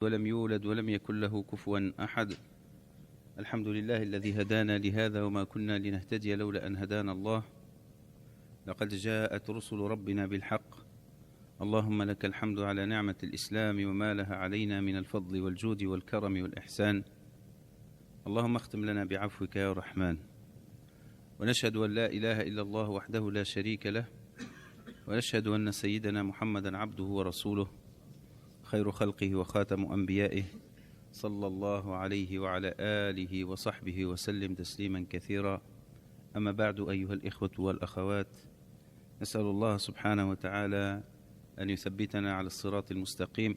ولم يولد ولم يكن له كفوا أحد. الحمد لله الذي هدانا لهذا وما كنا لنهتدي لولا أن هدانا الله. لقد جاءت رسل ربنا بالحق. اللهم لك الحمد على نعمة الإسلام وما لها علينا من الفضل والجود والكرم والإحسان. اللهم اختم لنا بعفوك يا رحمن. ونشهد أن لا إله إلا الله وحده لا شريك له، ونشهد أن سيدنا محمدا عبده ورسوله خير خلقه وخاتم أنبيائه، صلى الله عليه وعلى آله وصحبه وسلم تسليما كثيرا. أما بعد، أيها الإخوة والأخوات، نسأل الله سبحانه وتعالى أن يثبتنا على الصراط المستقيم،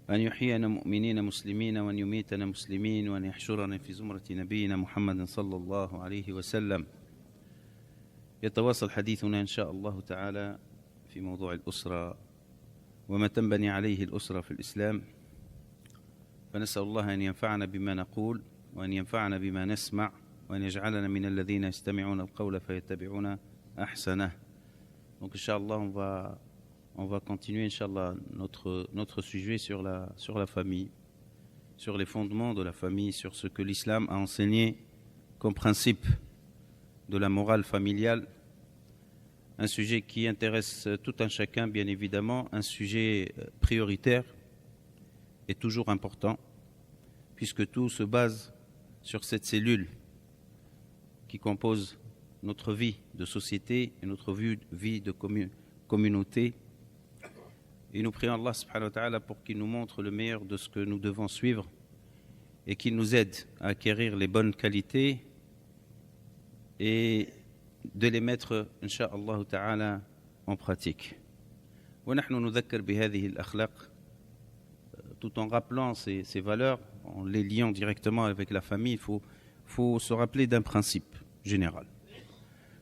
وأن يحيينا مؤمنين مسلمين، وأن يميتنا مسلمين، وأن يحشرنا في زمرة نبينا محمد صلى الله عليه وسلم. يتواصل حديثنا إن شاء الله تعالى في موضوع الأسرة وما تنبني عليه الأسرة في الإسلام. فنسأل الله أن ينفعنا بما نقول، وأن ينفعنا بما نسمع، وأن يجعلنا من الذين يستمعون القول فيتبعون أحسنه. Donc Inch'Allah, on va continuer Inch'Allah notre sujet sur la famille, sur les fondements de la famille, sur ce que l'islam a enseigné comme principe de la morale familiale. Un sujet qui intéresse tout un chacun, bien évidemment, un sujet prioritaire et toujours important, puisque tout se base sur cette cellule qui compose notre vie de société et notre vie de communauté. Et nous prions Allah subhanahu wa ta'ala pour qu'il nous montre le meilleur de ce que nous devons suivre et qu'il nous aide à acquérir les bonnes qualités et de les mettre incha'Allah ta'ala en pratique. ونحن نذكر بهذه الأخلاق, tout en rappelant ces valeurs, en les liant directement avec la famille. Il faut se rappeler d'un principe général.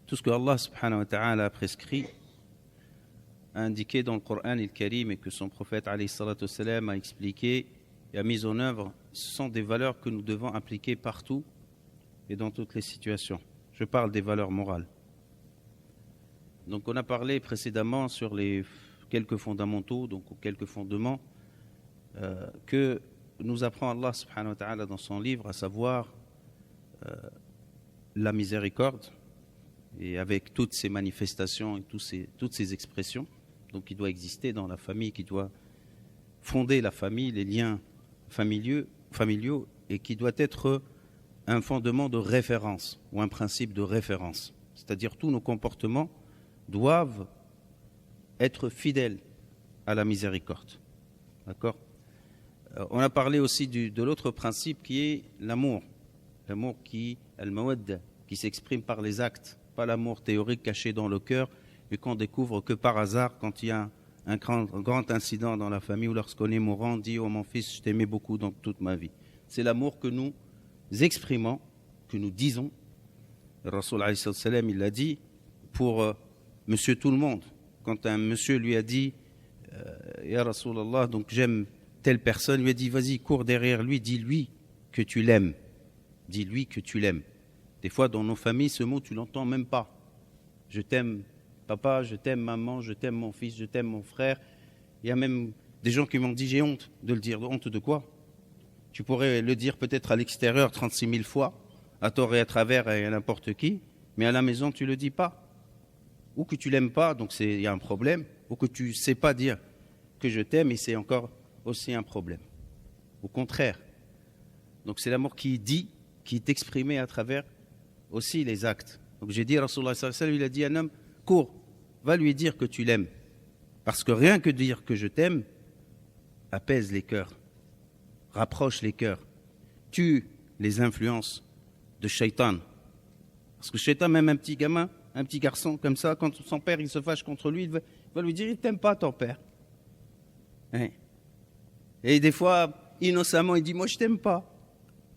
Tout ce que Allah subhanahu wa ta'ala a prescrit, a indiqué dans le Coran al-Karim et que son prophète alayhi salatu wassalam a expliqué et a mis en œuvre, ce sont des valeurs que nous devons appliquer partout et dans toutes les situations. Je parle des valeurs morales. Donc on a parlé précédemment sur les quelques fondamentaux, donc quelques fondements que nous apprend Allah subhanahu wa ta'ala dans son livre, à savoir la miséricorde, et avec toutes ces manifestations et toutes ces expressions donc qui doit exister dans la famille, qui doit fonder la famille, les liens familiaux, et qui doit être un fondement de référence ou un principe de référence. C'est-à-dire tous nos comportements doivent être fidèles à la miséricorde. D'accord ? On a parlé aussi de l'autre principe qui est l'amour. L'amour qui s'exprime par les actes, pas l'amour théorique caché dans le cœur et qu'on découvre que par hasard quand il y a un grand incident dans la famille ou lorsqu'on est mourant, on dit « Oh mon fils, je t'aimais beaucoup dans toute ma vie ». C'est l'amour que nous exprimons, que nous disons. Le Rasoul alayhi salam, il l'a dit pour monsieur tout le monde. Quand un monsieur lui a dit « Ya Rasulallah, donc j'aime telle personne », il lui a dit « Vas-y, cours derrière lui, dis-lui que tu l'aimes. Dis-lui que tu l'aimes ». Des fois, dans nos familles, ce mot, tu l'entends même pas. Je t'aime, papa, je t'aime, maman, je t'aime, mon fils, je t'aime, mon frère. Il y a même des gens qui m'ont dit, j'ai honte de le dire. Honte de quoi ? Tu pourrais le dire peut-être à l'extérieur 36 000 fois, à tort et à travers et à n'importe qui, mais à la maison, tu ne le dis pas. Ou que tu l'aimes pas, donc il y a un problème. Ou que tu ne sais pas dire que je t'aime, et c'est encore aussi un problème. Au contraire. Donc c'est l'amour qui dit, qui est exprimé à travers aussi les actes. Donc j'ai dit, Rasulullah sallallahu alayhi wa sallam, il a dit à un homme, cours, va lui dire que tu l'aimes. Parce que rien que dire que je t'aime apaise les cœurs, rapproche les cœurs, tue les influences de shaitan. Parce que shaitan, même un petit gamin, un petit garçon comme ça, quand son père il se fâche contre lui, il va lui dire, il t'aime pas ton père. Hein? Et des fois, innocemment, il dit, moi je t'aime pas.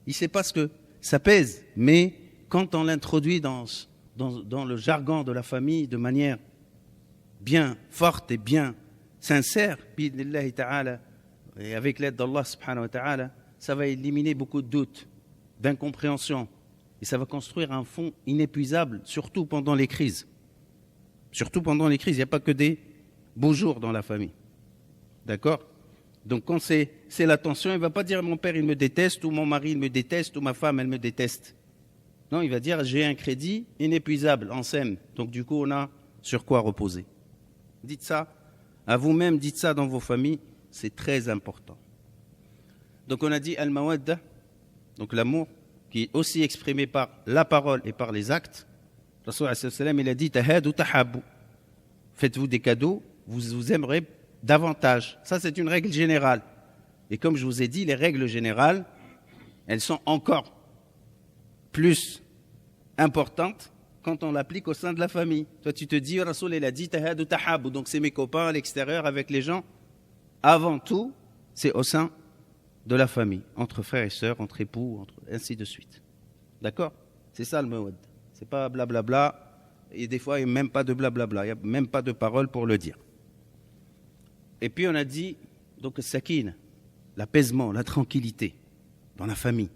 Il sait pas ce que ça pèse, mais quand on l'introduit dans le jargon de la famille de manière bien forte et bien sincère, et avec l'aide d'Allah subhanahu wa ta'ala, ça va éliminer beaucoup de doutes, d'incompréhension, et ça va construire un fond inépuisable, surtout pendant les crises. Surtout pendant les crises, il n'y a pas que des beaux jours dans la famille. D'accord ? Donc quand c'est la tension, il ne va pas dire mon père il me déteste, ou mon mari il me déteste, ou ma femme elle me déteste. Non, il va dire j'ai un crédit inépuisable en SEM. Donc du coup on a sur quoi reposer. Dites ça à vous-même, dites ça dans vos familles, c'est très important. Donc on a dit al-mawadda, donc l'amour, qui est aussi exprimé par la parole et par les actes. Rasul sallam il a dit tahadu tahabu. Faites-vous des cadeaux, vous aimerez davantage. Ça, c'est une règle générale. Et comme je vous ai dit, les règles générales, elles sont encore plus importantes quand on l'applique au sein de la famille. Toi, tu te dis, Rasoul, il a dit, tahadu tahabu. Donc, c'est mes copains à l'extérieur avec les gens. Avant tout, c'est au sein de la famille, entre frères et sœurs, entre époux, ainsi de suite. D'accord? C'est ça le mawad. C'est pas blablabla. Et des fois, il n'y a même pas de blablabla. Il n'y a même pas de parole pour le dire. Et puis on a dit, donc, sakin, l'apaisement, la tranquillité dans la famille.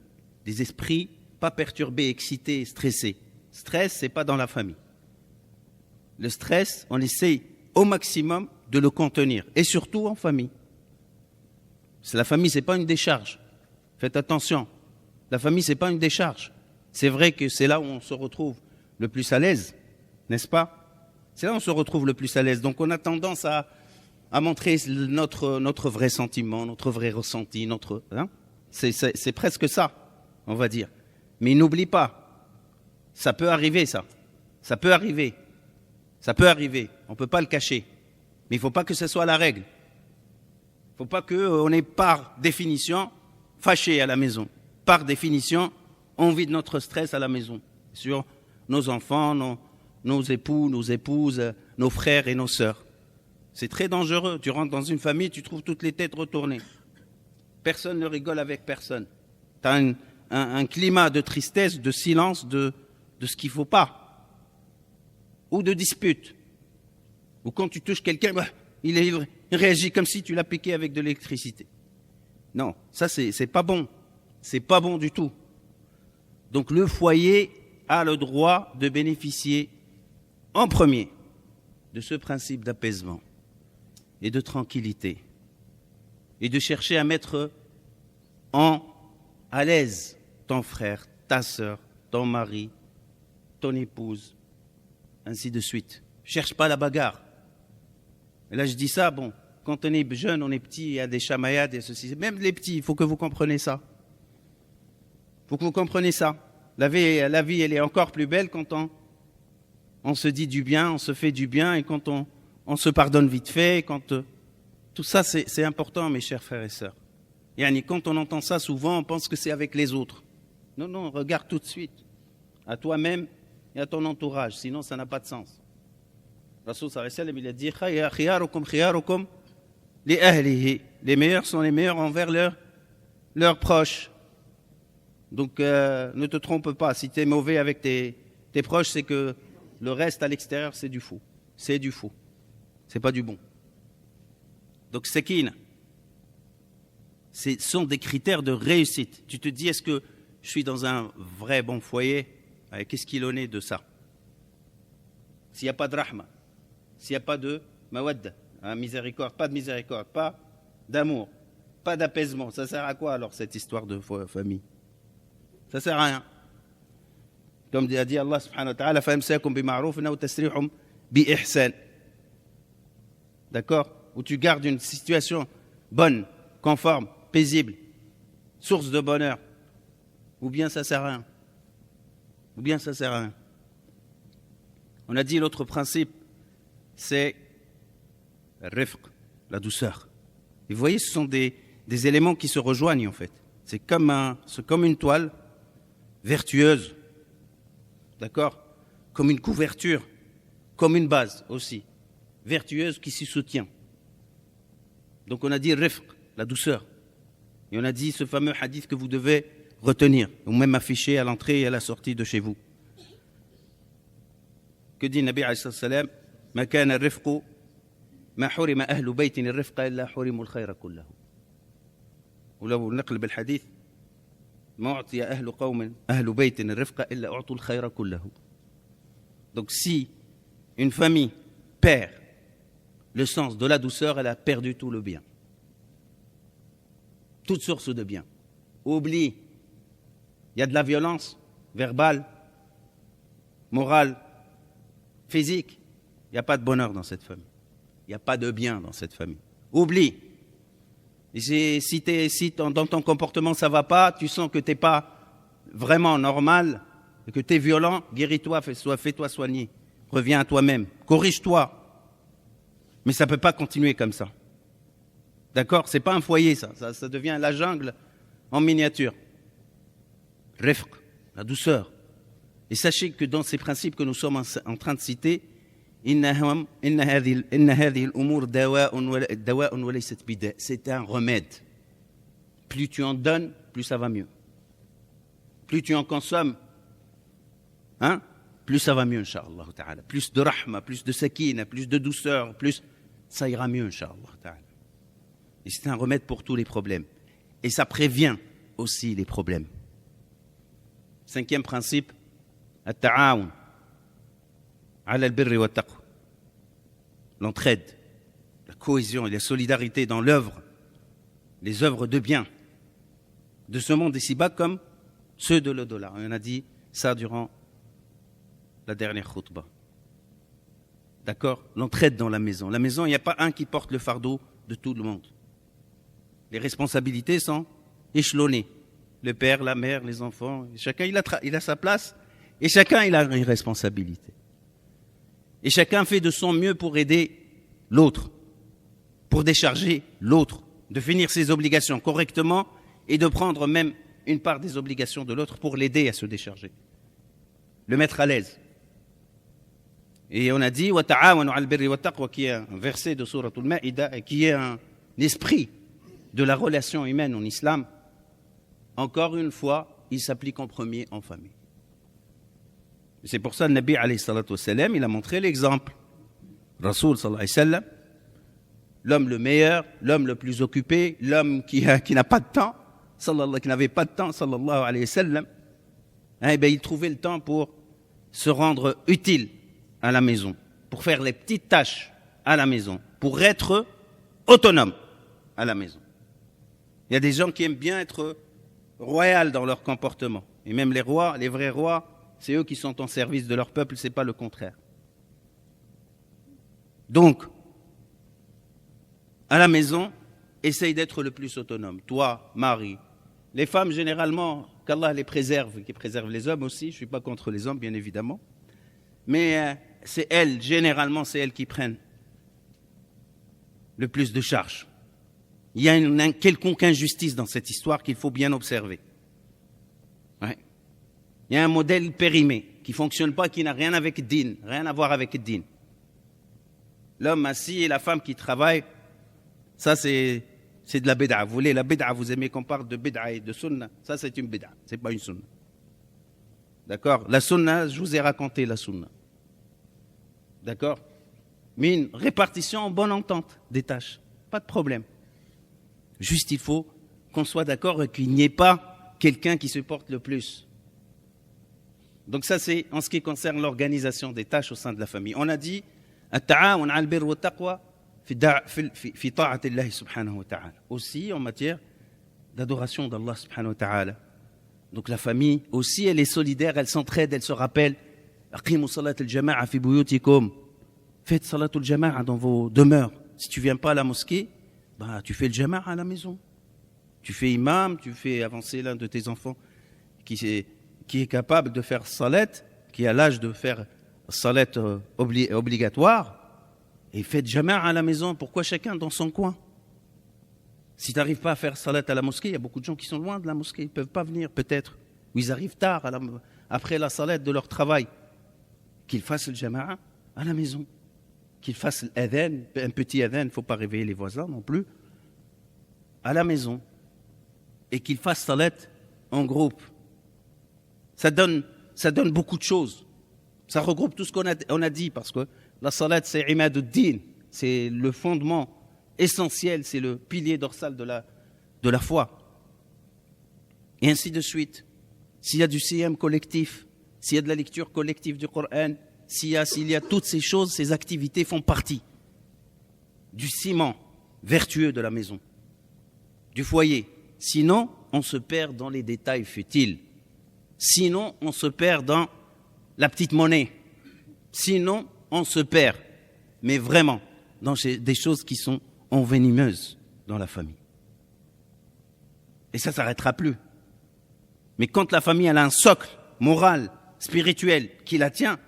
Des esprits pas perturbés, excités, stressés. Stress, c'est pas dans la famille. Le stress, on essaye au maximum de le contenir. Et surtout en famille. La famille, c'est pas une décharge. Faites attention. La famille, c'est pas une décharge. C'est vrai que c'est là où on se retrouve le plus à l'aise, n'est-ce pas? C'est là où on se retrouve le plus à l'aise. Donc on a tendance à montrer notre vrai sentiment, notre vrai ressenti, c'est presque ça, on va dire. Mais n'oublie pas, ça peut arriver ça. Ça peut arriver. Ça peut arriver. On ne peut pas le cacher. Mais il ne faut pas que ce soit la règle. Il ne faut pas qu'on ait par définition fâché à la maison. Par définition, on vit de notre stress à la maison. Sur nos enfants, nos époux, nos épouses, nos frères et nos sœurs. C'est très dangereux. Tu rentres dans une famille, tu trouves toutes les têtes retournées. Personne ne rigole avec personne. Tu as un climat de tristesse, de silence, de ce qu'il ne faut pas. Ou de dispute. Ou quand tu touches quelqu'un, il réagit comme si tu l'as piqué avec de l'électricité. Non, ça c'est pas bon. C'est pas bon du tout. Donc le foyer a le droit de bénéficier en premier de ce principe d'apaisement et de tranquillité et de chercher à mettre à l'aise ton frère, ta sœur, ton mari, ton épouse, ainsi de suite. Cherche pas la bagarre. Et là je dis ça, bon, quand on est jeune, on est petit, il y a des chamaillades et ceci. Même les petits, il faut que vous compreniez ça. Il faut que vous compreniez ça. La vie, elle est encore plus belle quand on se dit du bien, on se fait du bien et quand on se pardonne vite fait. Tout ça, c'est important, mes chers frères et sœurs. Et quand on entend ça souvent, on pense que c'est avec les autres. Non, regarde tout de suite à toi-même et à ton entourage, sinon ça n'a pas de sens. Rasoul sallallahu alayhi wa sallam, il a dit khiyarukum khiyarukum li ahlihi. Les meilleurs sont les meilleurs envers leurs proches. Donc ne te trompe pas, si tu es mauvais avec tes proches, c'est que le reste à l'extérieur, c'est du faux. C'est du faux. C'est pas du bon. Donc sakina, ce sont des critères de réussite. Tu te dis, est-ce que je suis dans un vrai bon foyer? Qu'est-ce qu'il en est de ça? S'il n'y a pas de rahma, s'il n'y a pas de mawadda, miséricorde, pas de miséricorde, pas d'amour, pas d'apaisement, ça sert à quoi alors cette histoire de famille? Ça sert à rien. Comme a dit Allah subhanahu wa ta'ala, فَأَمْسَاكُمْ بِمَعْرُوفٍ أَوْ تَسْرِيحٌ بِإِحْسَانٍ. D'accord? Où tu gardes une situation bonne, conforme, paisible, source de bonheur. Ou bien ça sert à rien. Ou bien ça sert à rien. On a dit l'autre principe, c'est rifq, la douceur. Et vous voyez, ce sont des éléments qui se rejoignent en fait. C'est comme une toile vertueuse, d'accord? Comme une couverture, comme une base aussi, vertueuse qui s'y soutient. Donc on a dit rifq, la douceur. Et on a dit ce fameux hadith que vous devez retenir, ou même afficher à l'entrée et à la sortie de chez vous. Que dit Nabi alayhi salam? Ma kana rifqu ma hurima ahlu baytin ar-rifqa illa hurimu al-khayra kullahu. ولو نقل بالحديث ما أعطي أهل بيت الرفقة إلا أعطوا الخير كله. Donc si une famille perd le sens de la douceur, elle a perdu tout le bien. toute source de bien. Oublie, il y a de la violence verbale, morale, physique. Il n'y a pas de bonheur dans cette famille. Il n'y a pas de bien dans cette famille. Oublie. Et si dans ton comportement ça ne va pas, tu sens que tu n'es pas vraiment normal, que tu es violent, guéris-toi, fais-toi soigner. Reviens à toi-même, corrige-toi. Mais ça ne peut pas continuer comme ça. D'accord? Ce n'est pas un foyer, ça devient la jungle en miniature. Rifq, la douceur. Et sachez que dans ces principes que nous sommes en train de citer, c'est un remède. Plus tu en donnes, plus ça va mieux. Plus tu en consommes, plus ça va mieux, Inch'Allah ta'ala. Plus de rahma, plus de sakina, plus de douceur, plus ça ira mieux, Inch'Allah ta'ala. Et c'est un remède pour tous les problèmes. Et ça prévient aussi les problèmes. 5e principe, at-ta'awun ala al-birri wa taqwa. L'entraide, la cohésion et la solidarité dans l'œuvre, les œuvres de bien de ce monde ici-bas comme ceux de l'au-delà. On a dit ça durant la dernière khutbah. D'accord? L'entraide dans la maison. La maison, il n'y a pas un qui porte le fardeau de tout le monde. Les responsabilités sont échelonnées. Le père, la mère, les enfants. Chacun, il a sa place et chacun, il a une responsabilité. Et chacun fait de son mieux pour aider l'autre, pour décharger l'autre, de finir ses obligations correctement et de prendre même une part des obligations de l'autre pour l'aider à se décharger. Le mettre à l'aise. Et on a dit wa ta'awanu 'alal birri wat taqwa, qui est un verset de Sourate Al-Ma'idah et qui est un esprit de la relation humaine en islam. Encore une fois, il s'applique en premier en famille. C'est pour ça que le Nabi alayhi salatu wassalam, il a montré l'exemple. Rasoul sallallahu alayhi wa sallam, l'homme le meilleur, l'homme le plus occupé, l'homme qui n'a pas de temps, qui n'avait pas de temps, sallallahu alayhi wa sallam, il trouvait le temps pour se rendre utile à la maison, pour faire les petites tâches à la maison, pour être autonome à la maison. Il y a des gens qui aiment bien être royaux dans leur comportement. Et même les rois, les vrais rois, c'est eux qui sont en service de leur peuple, ce n'est pas le contraire. Donc, à la maison, essaye d'être le plus autonome. Toi, mari. Les femmes, généralement, qu'Allah les préserve, qui préserve les hommes aussi. Je ne suis pas contre les hommes, bien évidemment. Mais c'est elles, généralement, c'est elles qui prennent le plus de charges. Il y a une quelconque injustice dans cette histoire qu'il faut bien observer. Ouais. Il y a un modèle périmé qui ne fonctionne pas, qui n'a rien avec din, rien à voir avec din. L'homme assis et la femme qui travaille, ça c'est de la bid'a. Vous voulez la bid'a, vous aimez qu'on parle de bid'a et de sunna, ça c'est une bid'a, c'est pas une sunna. D'accord? La sunna, je vous ai raconté la sunna. D'accord? Mais une répartition en bonne entente des tâches, pas de problème. Juste il faut qu'on soit d'accord et qu'il n'y ait pas quelqu'un qui se porte le plus. Donc ça c'est en ce qui concerne l'organisation des tâches au sein de la famille. On a dit at-ta'awun 'alal birri wat taqwa fi ta'ati Allah subhanahu wa ta'ala. Aussi en matière d'adoration d'Allah subhanahu wa ta'ala. Donc la famille aussi elle est solidaire, elle s'entraide, elle se rappelle. Aqimu salat al-jama'a fi buyutikum. Faites salat al-jama'a dans vos demeures. Si tu viens pas à la mosquée, tu fais le jama'a à la maison. Tu fais imam, tu fais avancer l'un de tes enfants qui est capable de faire salat, qui a l'âge de faire salat obligatoire, et faites jama'a à la maison. Pourquoi chacun dans son coin? Si tu n'arrives pas à faire salat à la mosquée, il y a beaucoup de gens qui sont loin de la mosquée, ils ne peuvent pas venir peut-être, ou ils arrivent tard après la salat de leur travail. Qu'ils fassent le jama'a à la maison, qu'ils fassent l'adhan, un petit adhan, il ne faut pas réveiller les voisins non plus, à la maison, et qu'ils fassent salat en groupe. Ça donne beaucoup de choses. Ça regroupe tout ce qu'on a dit, parce que la salat, c'est imaduddin, c'est le fondement essentiel, c'est le pilier dorsal de la foi. Et ainsi de suite. S'il y a du siyam collectif, s'il y a de la lecture collective du Coran, s'il y a toutes ces choses, ces activités font partie du ciment vertueux de la maison, du foyer. Sinon, on se perd dans les détails futiles. Sinon, on se perd dans la petite monnaie. Sinon, on se perd, mais vraiment, dans des choses qui sont envenimeuses dans la famille. Et ça ne s'arrêtera plus. Mais quand la famille elle a un socle moral, spirituel, qui la tient,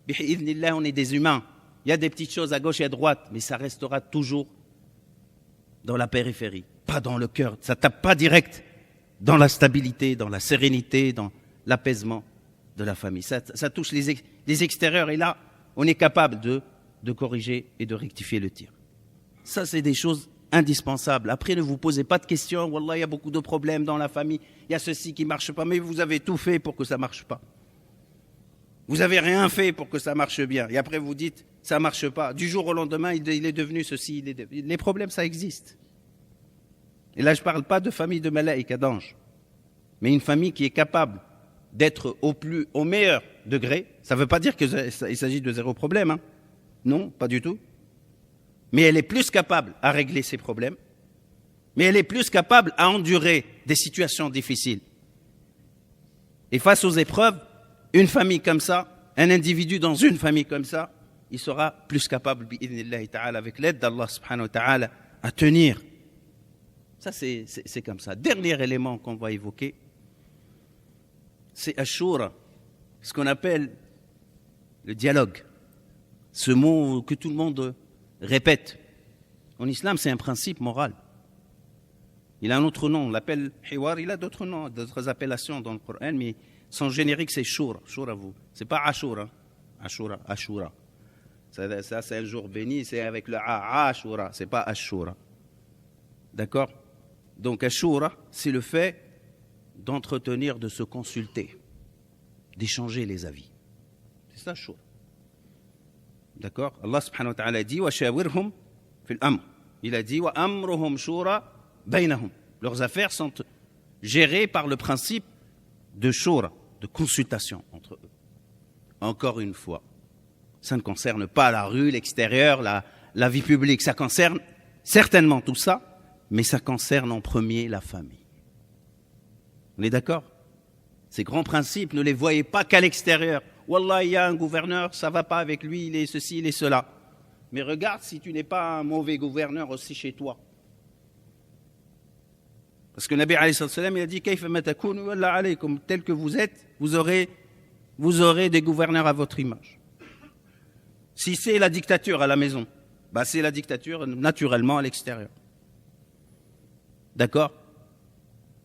bi'idhnillah, on est des humains. Il y a des petites choses à gauche et à droite, mais ça restera toujours dans la périphérie, pas dans le cœur. Ça ne tape pas direct dans la stabilité, dans la sérénité, dans l'apaisement de la famille. Ça touche les extérieurs et là, on est capable de corriger et de rectifier le tir. Ça, c'est des choses indispensables. Après, ne vous posez pas de questions. Wallah, il y a beaucoup de problèmes dans la famille. Il y a ceci qui ne marche pas, mais vous avez tout fait pour que ça ne marche pas. Vous n'avez rien fait pour que ça marche bien. Et après, vous dites, ça ne marche pas. Du jour au lendemain, il est devenu ceci. Les problèmes, ça existe. Et là, je ne parle pas de famille de malaïka, d'anges, mais une famille qui est capable d'être au meilleur degré. Ça ne veut pas dire qu'il s'agit de zéro problème. Hein. Non, pas du tout. Mais elle est plus capable à régler ses problèmes. Mais elle est plus capable à endurer des situations difficiles. Et face aux épreuves, une famille comme ça, un individu dans une famille comme ça, il sera plus capable, bi'idhnillahi ta'ala, avec l'aide d'Allah subhanahu wa ta'ala, à tenir. Ça, c'est comme ça. Dernier élément qu'on va évoquer, c'est Ashura, ce qu'on appelle le dialogue. Ce mot que tout le monde répète. En islam, c'est un principe moral. Il a un autre nom, on l'appelle Hiwar, il a d'autres noms, d'autres appellations dans le Coran, mais son générique, c'est Shura. Shura, vous. C'est pas Ashura. Ashura. Ça, c'est un jour béni, c'est avec le Ashura, c'est pas Ashura. D'accord? Donc, Ashura, c'est le fait d'entretenir, de se consulter, d'échanger les avis. C'est ça, Ashura. D'accord? Allah subhanahu wa ta'ala dit wa shawirhum fil amr. Il a dit wa amruhum shura bainahum. Leurs affaires sont gérées par le principe de shura, de consultation entre eux. Encore une fois, ça ne concerne pas la rue, l'extérieur, la vie publique. Ça concerne certainement tout ça, mais ça concerne en premier la famille. On est d'accord? Ces grands principes, ne les voyez pas qu'à l'extérieur. Wallah, il y a un gouverneur, ça ne va pas avec lui, il est ceci, il est cela. Mais regarde si tu n'es pas un mauvais gouverneur aussi chez toi. Parce que Nabi alayhi salam, il a dit Kayfa ma takunu walla alaykum, tel que vous êtes, vous aurez des gouverneurs à votre image. Si c'est la dictature à la maison, bah c'est la dictature naturellement à l'extérieur. D'accord?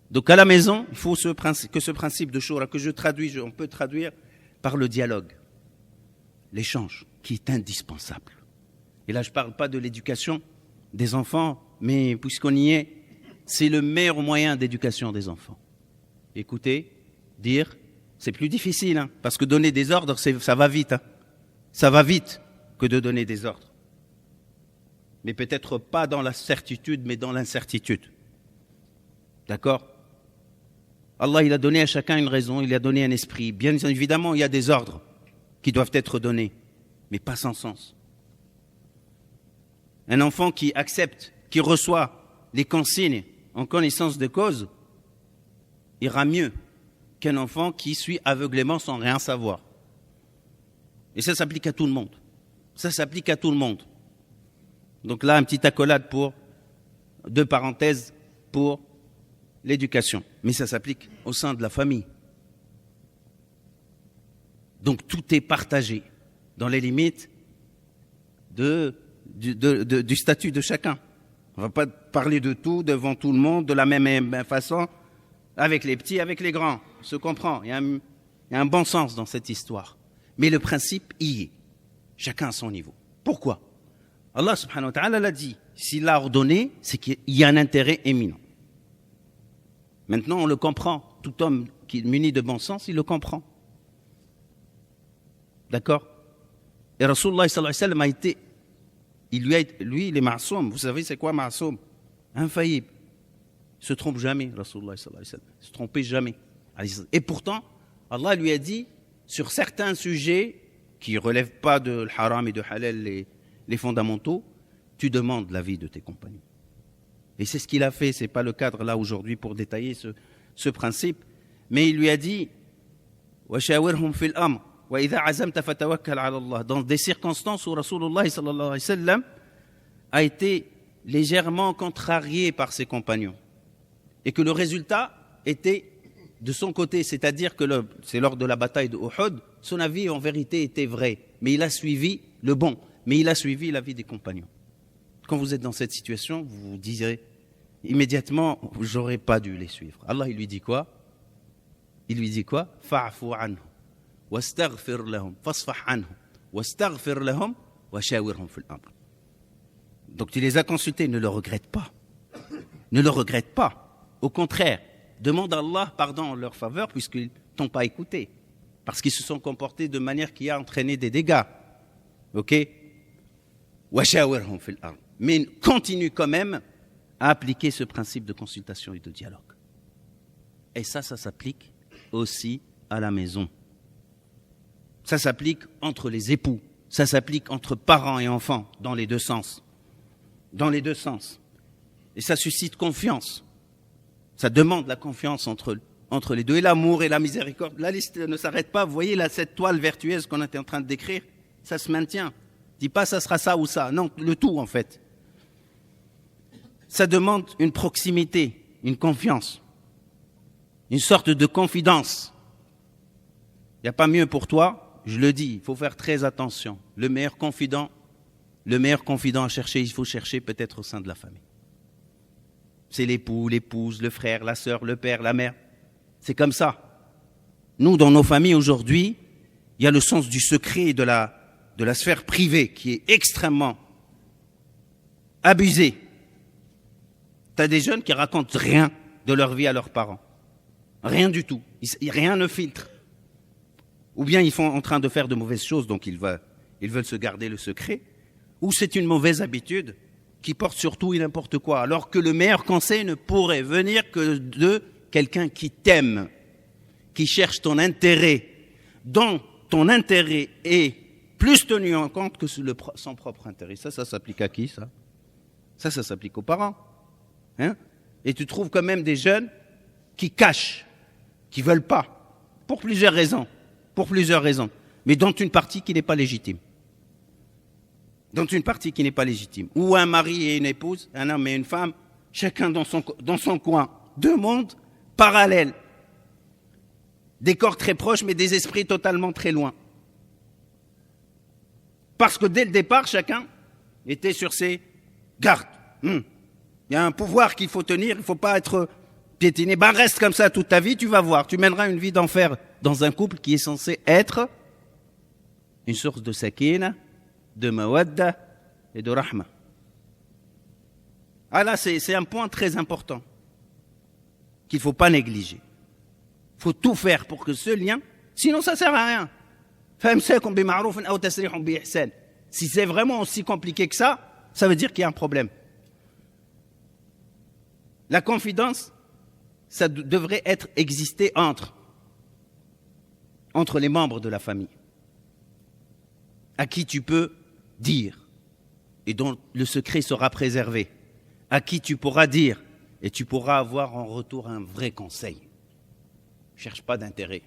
Donc à la maison, il faut que ce principe de shura, que je traduis, on peut traduire par le dialogue, l'échange, qui est indispensable. Et là, je ne parle pas de l'éducation des enfants, mais puisqu'on y est, c'est le meilleur moyen d'éducation des enfants. Écoutez, dire, c'est plus difficile, hein, parce que donner des ordres, ça va vite. Hein. Ça va vite que de donner des ordres. Mais peut-être pas dans la certitude, mais dans l'incertitude. D'accord? Allah, il a donné à chacun une raison, il a donné un esprit. Bien évidemment, il y a des ordres qui doivent être donnés, mais pas sans sens. Un enfant qui accepte, qui reçoit les consignes en connaissance de cause, ira mieux qu'un enfant qui suit aveuglément sans rien savoir. Et ça s'applique à tout le monde. Ça s'applique à tout le monde. Donc là, un petit accolade pour, deux parenthèses, pour l'éducation. Mais ça s'applique au sein de la famille. Donc tout est partagé dans les limites du statut de chacun. On ne va pas parler de tout devant tout le monde de la même façon, avec les petits, avec les grands. On se comprend. Il y a un bon sens dans cette histoire. Mais le principe y est. Chacun à son niveau. Pourquoi? Allah subhanahu wa ta'ala l'a dit. S'il l'a ordonné, c'est qu'il y a un intérêt éminent. Maintenant, on le comprend. Tout homme qui est muni de bon sens, il le comprend. D'accord? Et Rasulullah sallallahu alayhi wa sallam a été, lui, il est ma'soum. Vous savez, c'est quoi ma'soum? Infaillible. Il ne se trompe jamais, Rasulullah sallallahu alayhi wa sallam. Il ne se trompait jamais. Et pourtant, Allah lui a dit, sur certains sujets qui ne relèvent pas de haram et de halal, les fondamentaux, tu demandes l'avis de tes compagnons. Et c'est ce qu'il a fait, ce n'est pas le cadre là aujourd'hui pour détailler ce principe. Mais il lui a dit وَشَاوِرْهُمْ فِي الْأَمْرِ وَإِذَا عَزَمْتَ فَتَوَكَّلْ عَلَى اللَّهِ. Dans des circonstances où Rasulullah sallallahu alayhi wa sallam a été légèrement contrarié par ses compagnons. Et que le résultat était de son côté, c'est-à-dire que c'est lors de la bataille de Uhud, son avis en vérité était vrai, mais il a suivi le bon, mais il a suivi l'avis des compagnons. Quand vous êtes dans cette situation, vous vous direz immédiatement, j'aurais pas dû les suivre. Allah, il lui dit quoi? Il lui dit quoi? Fa'fu anhu wastaghfir lahum fasfah anhu wastaghfir lahum wa shawirhum fil amr. Donc tu les as consultés, ne le regrette pas. Ne le regrette pas. Au contraire, demande à Allah pardon en leur faveur puisqu'ils ne t'ont pas écouté. Parce qu'ils se sont comportés de manière qui a entraîné des dégâts. Ok? وَشَاوِرْهُمْ فِي الْأَمْرِ. Mais continue quand même à appliquer ce principe de consultation et de dialogue. Et ça s'applique aussi à la maison. Ça s'applique entre les époux. Ça s'applique entre parents et enfants, dans les deux sens. Dans les deux sens. Et ça suscite confiance. Ça demande la confiance entre les deux. Et l'amour et la miséricorde. La liste ne s'arrête pas. Vous voyez là, cette toile vertueuse qu'on était en train de décrire, ça se maintient. Dis pas ça sera ça ou ça. Non, le tout en fait. Ça demande une proximité, une confiance, une sorte de confidence. Il n'y a pas mieux pour toi, je le dis, il faut faire très attention. Le meilleur confident à chercher, il faut chercher peut-être au sein de la famille. C'est l'époux, l'épouse, le frère, la sœur, le père, la mère. C'est comme ça. Nous, dans nos familles aujourd'hui, il y a le sens du secret et de la sphère privée qui est extrêmement abusé. Tu as des jeunes qui racontent rien de leur vie à leurs parents. Rien du tout. Rien ne filtre. Ou bien ils sont en train de faire de mauvaises choses, donc ils veulent se garder le secret. Ou c'est une mauvaise habitude qui porte sur tout et n'importe quoi. Alors que le meilleur conseil ne pourrait venir que de quelqu'un qui t'aime, qui cherche ton intérêt, dont ton intérêt est plus tenu en compte que son propre intérêt. Ça s'applique à qui, ça? Ça s'applique aux parents. Hein? Et tu trouves quand même des jeunes qui cachent, qui ne veulent pas, pour plusieurs raisons, mais dont une partie qui n'est pas légitime. Ou un mari et une épouse, un homme et une femme, chacun dans son coin, deux mondes parallèles, des corps très proches, mais des esprits totalement très loin. Parce que dès le départ, chacun était sur ses gardes. Il y a un pouvoir qu'il faut tenir, il ne faut pas être piétiné. Ben reste comme ça toute ta vie, tu vas voir. Tu mèneras une vie d'enfer dans un couple qui est censé être une source de sakina, de mawadda et de rahma. Ah là, c'est un point très important qu'il ne faut pas négliger. Il faut tout faire pour que ce lien, sinon ça ne sert à rien. Si c'est vraiment aussi compliqué que ça veut dire qu'il y a un problème. La confidence, ça devrait exister entre les membres de la famille, à qui tu peux dire et dont le secret sera préservé, à qui tu pourras dire et tu pourras avoir en retour un vrai conseil. Ne cherche pas d'intérêt.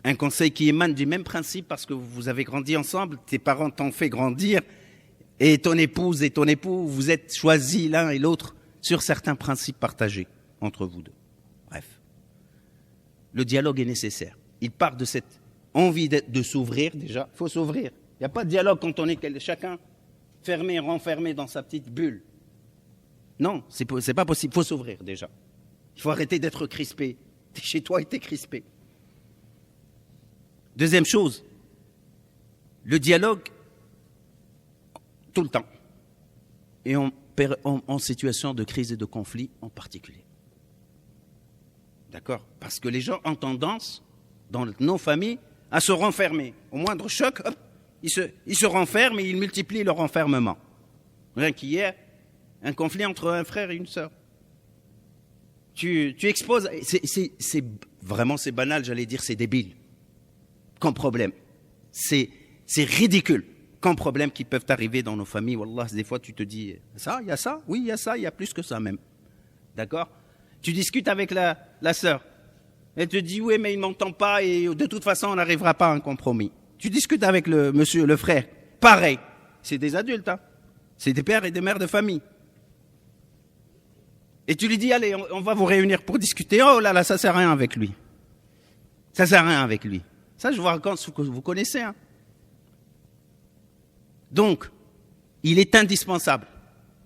Un conseil qui émane du même principe parce que vous avez grandi ensemble, tes parents t'ont fait grandir et ton épouse et ton époux, vous êtes choisis l'un et l'autre sur certains principes partagés entre vous deux. Bref, le dialogue est nécessaire. Il part de cette envie de s'ouvrir déjà. Il faut s'ouvrir. Il n'y a pas de dialogue quand on est chacun fermé, renfermé dans sa petite bulle. Non, c'est pas possible. Il faut s'ouvrir déjà. Il faut arrêter d'être crispé. T'es chez toi et t'es crispé. Deuxième chose, le dialogue tout le temps. Et en situation de crise et de conflit en particulier. D'accord? Parce que les gens ont tendance, dans nos familles, à se renfermer. Au moindre choc, hop, ils se renferment et ils multiplient leur renfermement. Rien qu'hier, un conflit entre un frère et une sœur. Tu exposes, c'est banal, j'allais dire, c'est débile. Comme problème. C'est ridicule. comme problèmes qui peuvent arriver dans nos familles. Wallah, des fois tu te dis, ça, il y a ça, oui, il y a ça, il y a plus que ça même. D'accord? Tu discutes avec la sœur. Elle te dit, oui, mais il ne m'entend pas et de toute façon, on n'arrivera pas à un compromis. Tu discutes avec le monsieur, le frère. Pareil. C'est des adultes, hein. C'est des pères et des mères de famille. Et tu lui dis, allez, on va vous réunir pour discuter. Oh là là, ça ne sert à rien avec lui. Ça ne sert à rien avec lui. Ça, je vous raconte ce que vous connaissez. Hein. Donc, il est indispensable.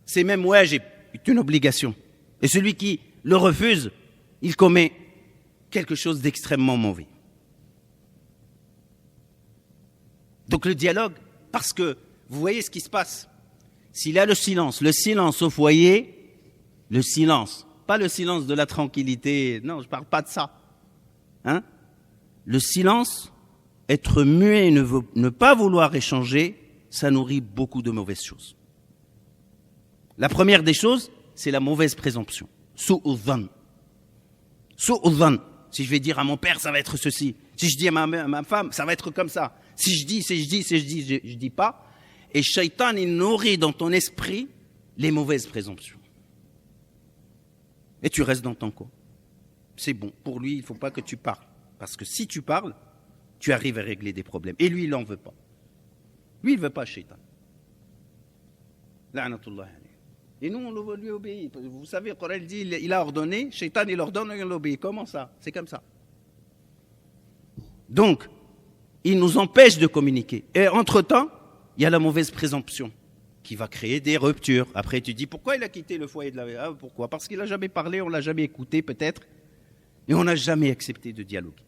C'est même wajib, c'est une obligation. Et celui qui le refuse, il commet quelque chose d'extrêmement mauvais. Donc le dialogue, parce que vous voyez ce qui se passe. S'il y a le silence au foyer, le silence, pas le silence de la tranquillité, non, je ne parle pas de ça. Hein? Le silence, être muet et ne pas vouloir échanger, ça nourrit beaucoup de mauvaises choses. La première des choses, c'est la mauvaise présomption. Su'udhan. Su'udhan. Si je vais dire à mon père, ça va être ceci. Si je dis à ma femme, ça va être comme ça. Si je dis pas. Et Shaitan, il nourrit dans ton esprit les mauvaises présomptions. Et tu restes dans ton coin. C'est bon. Pour lui, il ne faut pas que tu parles. Parce que si tu parles, tu arrives à régler des problèmes. Et lui, il n'en veut pas. Lui, il ne veut pas Shaitan. La'natullah alayhi. Et nous, on lui obéit. Vous savez, le Coran dit, il a ordonné, Shaitan, il ordonne et on l'obéit. Comment ça? C'est comme ça. Donc, il nous empêche de communiquer. Et entre-temps, il y a la mauvaise présomption qui va créer des ruptures. Après, tu dis, pourquoi il a quitté le foyer de la... Ah, pourquoi? Parce qu'il n'a jamais parlé, on ne l'a jamais écouté peut-être, et on n'a jamais accepté de dialoguer.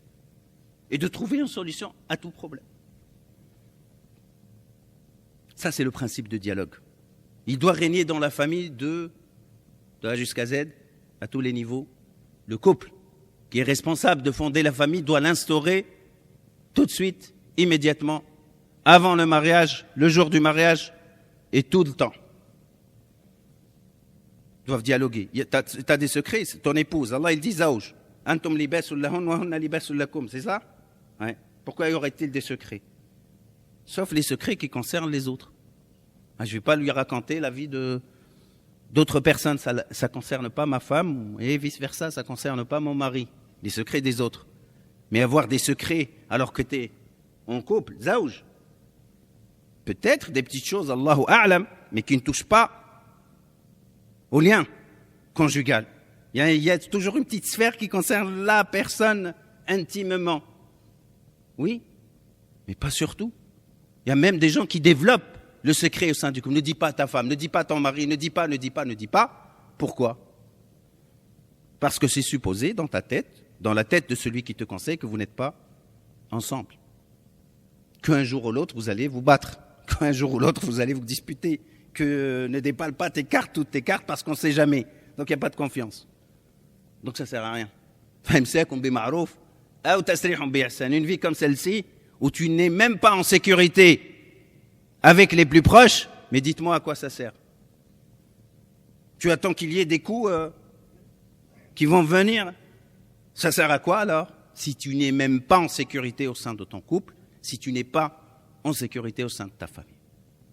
Et de trouver une solution à tout problème. Ça, c'est le principe de dialogue. Il doit régner dans la famille de A jusqu'à Z, à tous les niveaux. Le couple qui est responsable de fonder la famille doit l'instaurer tout de suite, immédiatement, avant le mariage, le jour du mariage et tout le temps. Ils doivent dialoguer. Tu as des secrets, c'est ton épouse. Allah, il dit Zawj. Antum libasul lahun wa hunna libasul lakum. C'est ça? Ouais. Pourquoi y aurait-il des secrets? Sauf les secrets qui concernent les autres. Je ne vais pas lui raconter la vie d'autres personnes. Ça ne concerne pas ma femme et vice-versa, ça ne concerne pas mon mari. Les secrets des autres. Mais avoir des secrets alors que tu es en couple, Zawj. Peut-être des petites choses, Allahu A'lam, mais qui ne touchent pas au lien conjugal. Il y a toujours une petite sphère qui concerne la personne intimement. Oui, mais pas surtout. Il y a même des gens qui développent le secret au sein du couple. Ne dis pas à ta femme, ne dis pas à ton mari, ne dis pas. Pourquoi? Parce que c'est supposé dans ta tête, dans la tête de celui qui te conseille, que vous n'êtes pas ensemble. Qu'un jour ou l'autre, vous allez vous battre. Qu'un jour ou l'autre, vous allez vous disputer. Que ne déballe pas toutes tes cartes, parce qu'on ne sait jamais. Donc il n'y a pas de confiance. Donc ça ne sert à rien. Une vie comme celle-ci, où tu n'es même pas en sécurité avec les plus proches, mais dites-moi à quoi ça sert. Tu attends qu'il y ait des coups qui vont venir. Ça sert à quoi alors? Si tu n'es même pas en sécurité au sein de ton couple, si tu n'es pas en sécurité au sein de ta famille.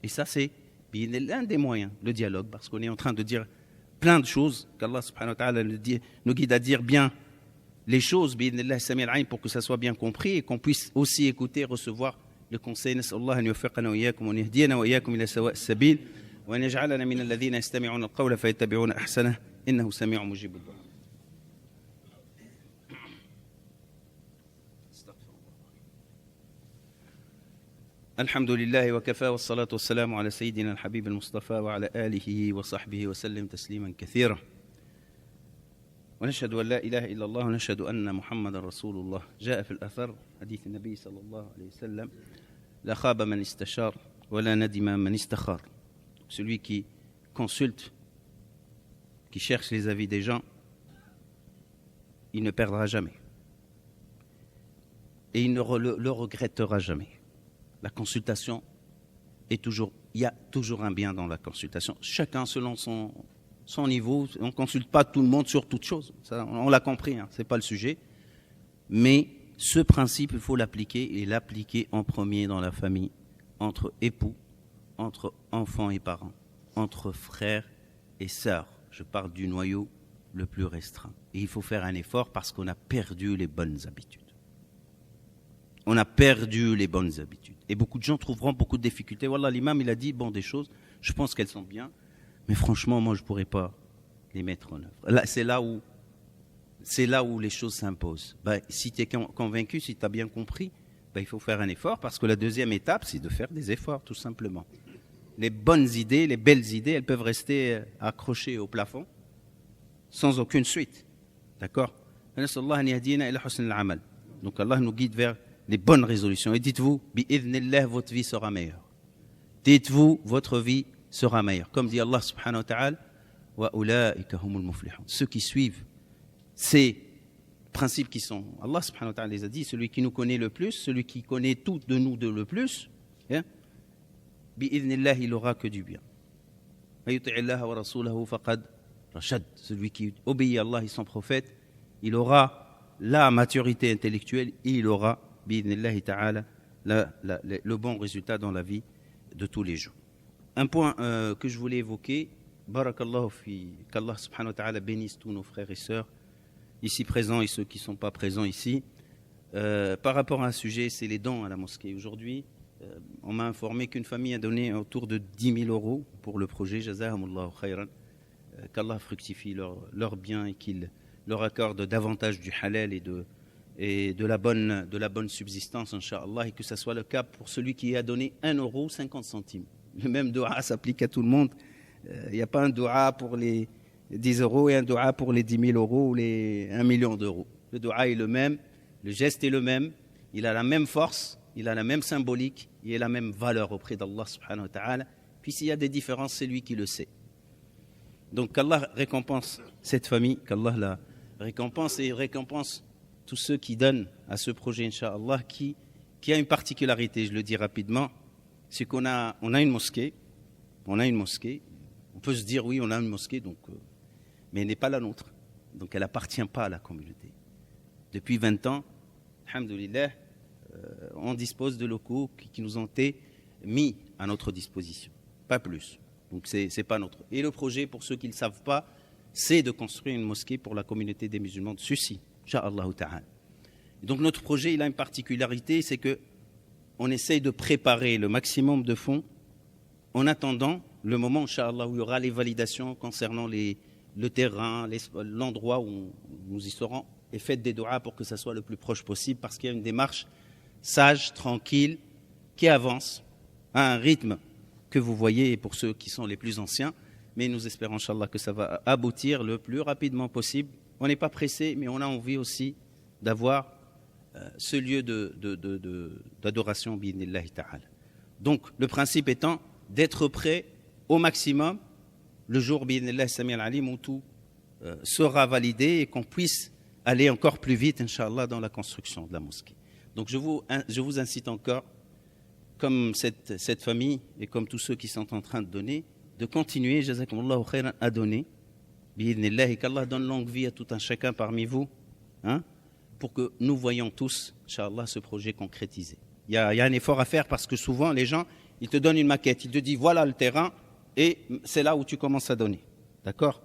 Et ça, c'est l'un des moyens, le dialogue, parce qu'on est en train de dire plein de choses, qu'Allah subhanahu wa ta'ala nous guide à dire bien les choses, pour que ça soit bien compris et qu'on puisse aussi écouter et recevoir le conseil. Nas'allahu an yuwaffiqana wa iyyakum wa an yahdiyana wa iyyakum ila sawa' as-sabil wa an yaj'alana min alladhina yastami'una al-qawla fayattabi'una ahsana innahu sami'un mujibud du'a. الحمد لله وكفى والصلاة والسلام على سيدنا الحبيب المصطفى وعلى آله وصحبه وسلم تسليما كثيرا ونشهد أن لا إله إلا الله ونشهد أن محمد رسول الله. جاء في الأثر حديث النبي صلى الله عليه وسلم لا خاب من استشار ولا ندم من استخار. Celui qui consulte, qui cherche les avis des gens, il ne perdra jamais et il ne le regrettera jamais. La consultation est toujours, il y a toujours un bien dans la consultation. Chacun selon son niveau. On ne consulte pas tout le monde sur toute chose. Ça, on l'a compris, hein, ce n'est pas le sujet. Mais ce principe, il faut l'appliquer et l'appliquer en premier dans la famille. entre époux, entre enfants et parents, entre frères et sœurs. Je parle du noyau le plus restreint. Et il faut faire un effort parce qu'on a perdu les bonnes habitudes. On a perdu les bonnes habitudes. Et beaucoup de gens trouveront beaucoup de difficultés. Wallah, l'imam, il a dit des choses, je pense qu'elles sont bien, mais franchement, moi, je ne pourrais pas les mettre en œuvre. Là, c'est là où les choses s'imposent. Si tu es convaincu, si tu as bien compris, il faut faire un effort parce que la deuxième étape, c'est de faire des efforts, tout simplement. Les bonnes idées, les belles idées, elles peuvent rester accrochées au plafond sans aucune suite. D'accord ? Donc Allah nous guide vers les bonnes résolutions. Et dites-vous, bi'idhnillah, votre vie sera meilleure. Dites-vous, votre vie sera meilleure. Comme dit Allah subhanahu wa ta'ala, wa ulaika humul muflihun. Ceux qui suivent ces principes qui sont, Allah subhanahu wa ta'ala les a dit, celui qui nous connaît le plus, celui qui connaît tout de nous de le plus, hein, bi'idhnillah, il n'aura que du bien. Celui qui obéit à Allah et son prophète, il aura la maturité intellectuelle et il aura, bi'idhnillahi ta'ala, le bon résultat dans la vie de tous les jours. Un point que je voulais évoquer, barakallahu fi, qu'Allah subhanahu wa ta'ala bénisse tous nos frères et sœurs ici présents et ceux qui ne sont pas présents ici. Par rapport à un sujet, c'est les dons à la mosquée. Aujourd'hui, on m'a informé qu'une famille a donné autour de 10 000 euros pour le projet. Jazahumullahu khayran. Qu'Allah fructifie leur bien et qu'il leur accorde davantage du halal et de la bonne subsistance, Inch'Allah, et que ce soit le cas pour celui qui a donné 1 euro 50 centimes. Le même dua s'applique à tout le monde. Il n'y a pas un dua pour les 10 euros et un dua pour les 10 000 euros ou les 1 million d'euros. Le dua est le même, le geste est le même, il a la même force, il a la même symbolique, il a la même valeur auprès d'Allah subhanahu wa ta'ala. Puis s'il y a des différences, c'est lui qui le sait. Donc qu'Allah récompense cette famille, qu'Allah la récompense et récompense tous ceux qui donnent à ce projet, Inch'Allah, qui a une particularité, je le dis rapidement, c'est qu'on a une mosquée, on peut se dire oui, on a une mosquée, donc, mais elle n'est pas la nôtre, donc elle n'appartient pas à la communauté. Depuis 20 ans, alhamdoulilah, on dispose de locaux qui nous ont été mis à notre disposition, pas plus. Donc c'est pas notre. Et le projet, pour ceux qui ne le savent pas, c'est de construire une mosquée pour la communauté des musulmans de Sussi, Inch'Allah ta'ala. Donc notre projet, il a une particularité, c'est que on essaye de préparer le maximum de fonds en attendant le moment, Inch'Allah, où il y aura les validations concernant le terrain, l'endroit où nous y serons, et faites des doigts pour que ça soit le plus proche possible, parce qu'il y a une démarche sage, tranquille, qui avance à un rythme que vous voyez pour ceux qui sont les plus anciens, mais nous espérons, Inch'Allah, que ça va aboutir le plus rapidement possible. On n'est pas pressé, mais on a envie aussi d'avoir ce lieu d'adoration, bi'idhnillahi ta'ala. Donc, le principe étant d'être prêt au maximum le jour, bi'idhnillahi sami'al alim, où tout sera validé et qu'on puisse aller encore plus vite, Inch'Allah, dans la construction de la mosquée. Donc, je vous incite encore, comme cette famille et comme tous ceux qui sont en train de donner, de continuer, jazakumullahu khairan, à donner, bi'idhnillah, et qu'Allah donne longue vie à tout un chacun parmi vous, hein, pour que nous voyons tous, Inch'Allah, ce projet concrétisé. Il y a un effort à faire parce que souvent, les gens, ils te donnent une maquette, ils te disent voilà le terrain, et c'est là où tu commences à donner. D'accord ?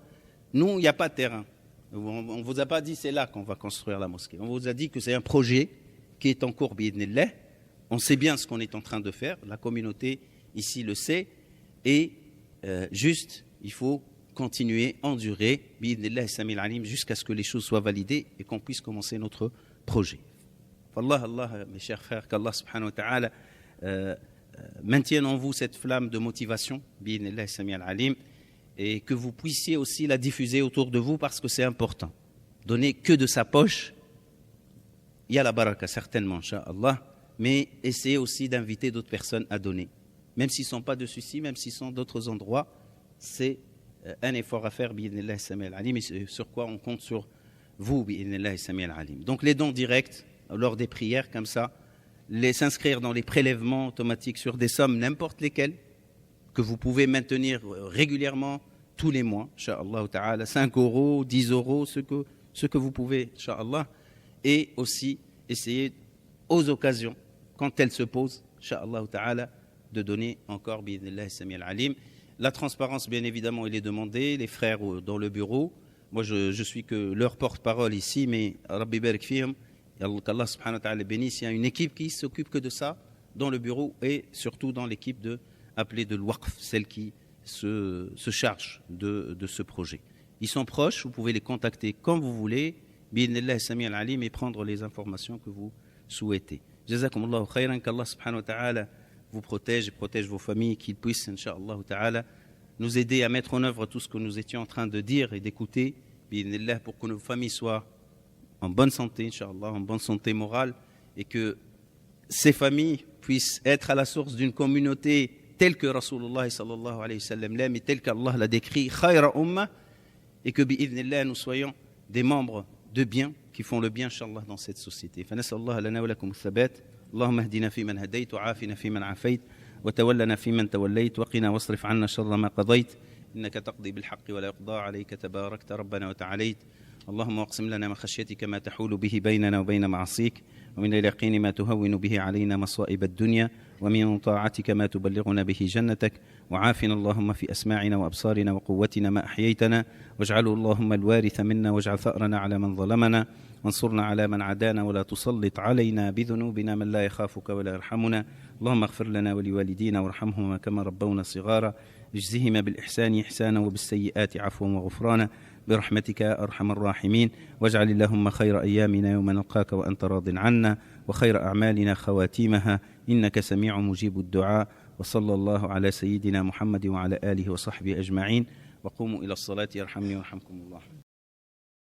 Nous, il n'y a pas de terrain. On ne vous a pas dit c'est là qu'on va construire la mosquée. On vous a dit que c'est un projet qui est en cours, bi'idhnillah. On sait bien ce qu'on est en train de faire, la communauté ici le sait, et juste, il faut continuer, endurer, bi'idhnillah samil alim, jusqu'à ce que les choses soient validées et qu'on puisse commencer notre projet. Allah, mes chers frères, qu'Allah subhanahu wa ta'ala maintienne en vous cette flamme de motivation, bi'idhnillah samil alim, et que vous puissiez aussi la diffuser autour de vous parce que c'est important. Donner que de sa poche, il y a la baraka certainement, Inch'Allah, mais essayez aussi d'inviter d'autres personnes à donner. Même s'ils ne sont pas de ceci, même s'ils sont d'autres endroits, c'est un effort à faire, bi'idhnillah samil alim, et sur quoi on compte sur vous, bi'idhnillah samil alim. Donc les dons directs, lors des prières, comme ça, s'inscrire dans les prélèvements automatiques sur des sommes, n'importe lesquelles, que vous pouvez maintenir régulièrement tous les mois, Inch'Allah ta'ala, 5 euros, 10 euros, ce que vous pouvez, Inch'Allah, et aussi essayer aux occasions, quand elles se posent, Inch'Allah ta'ala, de donner encore bi'idhnillah sami al-alim. La transparence, bien évidemment, elle est demandée. Les frères dans le bureau, moi je suis que leur porte-parole ici, mais Rabbi barik fihim, qu'Allah subhanahu wa ta'ala bénisse, il y a une équipe qui s'occupe que de ça dans le bureau et surtout dans l'équipe appelée de l'Waqf, celle qui se charge de ce projet. Ils sont proches, vous pouvez les contacter quand vous voulez, bi'idhnillah sami al-alim, et prendre les informations que vous souhaitez. Jazakumullahu khayran, qu'Allah subhanahu wa ta'ala vous protège et protège vos familles, qu'il puisse, incha'Allah ta'ala, nous aider à mettre en œuvre tout ce que nous étions en train de dire et d'écouter, bi'idhnillah, pour que nos familles soient en bonne santé, incha'Allah, en bonne santé morale, et que ces familles puissent être à la source d'une communauté telle que Rasulullah sallallahu alayhi wa sallam l'aime et telle qu'Allah l'a décrit, khayra ummah, et que bi'idhnillah, nous soyons des membres de bien qui font le bien, incha'Allah, dans cette société. فنسأل الله لنا ولكم الثبات. اللهم اهدنا فيمن هديت وعافنا فيمن عافيت وتولنا فيمن توليت وقنا واصرف عنا شر ما قضيت إنك تقضي بالحق ولا يقضى عليك تباركت ربنا وتعاليت. اللهم اقسم لنا من خشيتك ما تحول به بيننا وبين معصيك ومن اليقين ما تهون به علينا مصائب الدنيا ومن طاعتك ما تبلغنا به جنتك وعافنا اللهم في أسماعنا وأبصارنا وقوتنا ما أحييتنا واجعله اللهم الوارث منا واجعل ثأرنا على من ظلمنا وانصرنا على من عادانا ولا تسلط علينا بذنوبنا من لا يخافك ولا يرحمنا. اللهم اغفر لنا ولوالدينا وارحمهما كما ربونا صغارا اجزهما بالإحسان إحسانا وبالسيئات عفوا وغفرانا برحمتك يا أرحم الراحمين. واجعل اللهم خير أيامنا يوم نلقاك وأنت راض عنا وخير أعمالنا خواتيمها إنك سميع مجيب الدعاء. وصلى الله على سيدنا محمد وعلى آله وصحبه أجمعين وقوموا إلى الصلاة يرحمني ويرحمكم الله.